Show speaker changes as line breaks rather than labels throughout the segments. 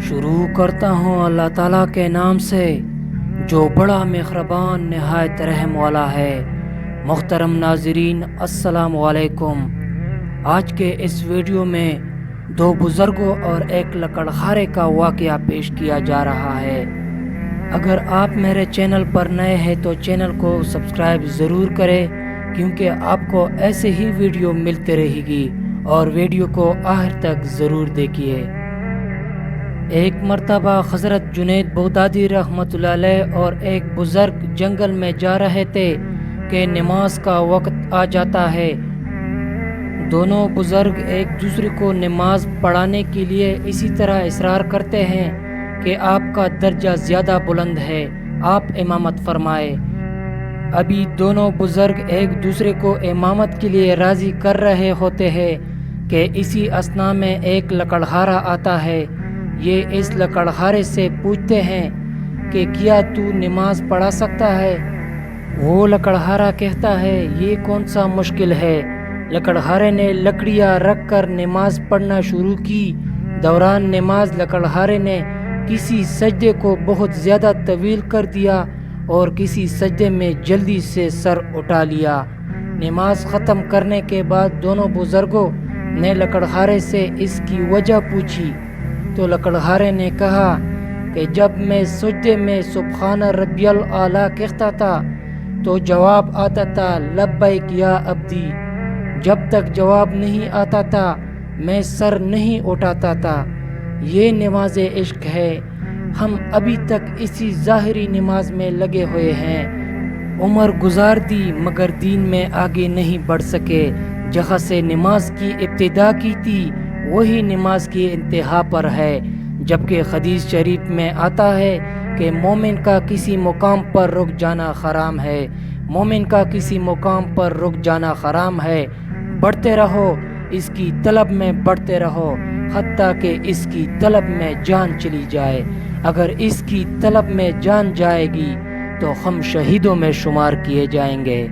شروع کرتا ہوں اللہ تعالیٰ کے نام سے جو بڑا مہربان نہایت رحم والا ہے۔ محترم ناظرین السلام علیکم۔ آج کے اس ویڈیو میں دو بزرگوں اور ایک لکڑہارے کا واقعہ پیش کیا جا رہا ہے۔ اگر آپ میرے چینل پر نئے ہیں تو چینل کو سبسکرائب ضرور کریں، کیونکہ آپ کو ایسے ہی ویڈیو ملتے رہے گی، اور ویڈیو کو آخر تک ضرور دیکھیے۔ ایک مرتبہ حضرت جنید بغدادی رحمۃ اللہ علیہ اور ایک بزرگ جنگل میں جا رہے تھے کہ نماز کا وقت آ جاتا ہے۔ دونوں بزرگ ایک دوسرے کو نماز پڑھانے کے لیے اسی طرح اصرار کرتے ہیں کہ آپ کا درجہ زیادہ بلند ہے، آپ امامت فرمائے۔ ابھی دونوں بزرگ ایک دوسرے کو امامت کے لیے راضی کر رہے ہوتے ہیں کہ اسی اثنا میں ایک لکڑہارا آتا ہے۔ یہ اس لکڑہارے سے پوچھتے ہیں کہ کیا تو نماز پڑھا سکتا ہے؟ وہ لکڑہارا کہتا ہے یہ کون سا مشکل ہے۔ لکڑہارے نے لکڑیاں رکھ کر نماز پڑھنا شروع کی۔ دوران نماز لکڑہارے نے کسی سجدے کو بہت زیادہ طویل کر دیا اور کسی سجدے میں جلدی سے سر اٹھا لیا۔ نماز ختم کرنے کے بعد دونوں بزرگوں نے لکڑہارے سے اس کی وجہ پوچھی تو لکڑہارے نے کہا کہ جب میں سجدے میں سبحان ربی الاعلیٰ کہتا تھا تو جواب آتا تھا لبیک یا عبدی۔ جب تک جواب نہیں آتا تھا میں سر نہیں اٹھاتا تھا۔ یہ نماز عشق ہے۔ ہم ابھی تک اسی ظاہری نماز میں لگے ہوئے ہیں۔ عمر گزار دی مگر دین میں آگے نہیں بڑھ سکے۔ جہاں سے نماز کی ابتدا کی تھی وہی نماز کی انتہا پر ہے، جبکہ حدیث شریف میں آتا ہے کہ مومن کا کسی مقام پر رک جانا حرام ہے۔ مومن کا کسی مقام پر رک جانا حرام ہے۔ بڑھتے رہو، اس کی طلب میں بڑھتے رہو، حتیٰ کہ اس کی طلب میں جان چلی جائے۔ اگر اس کی طلب میں جان جائے گی تو ہم شہیدوں میں شمار کیے جائیں گے۔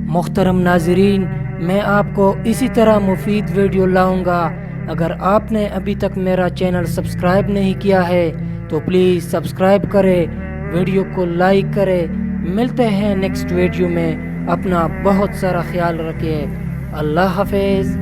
محترم ناظرین، میں آپ کو اسی طرح مفید ویڈیو لاؤں گا۔ اگر آپ نے ابھی تک میرا چینل سبسکرائب نہیں کیا ہے تو پلیز سبسکرائب کریں، ویڈیو کو لائک کریں۔ ملتے ہیں نیکسٹ ویڈیو میں۔ اپنا بہت سارا خیال رکھیں۔ اللہ حافظ۔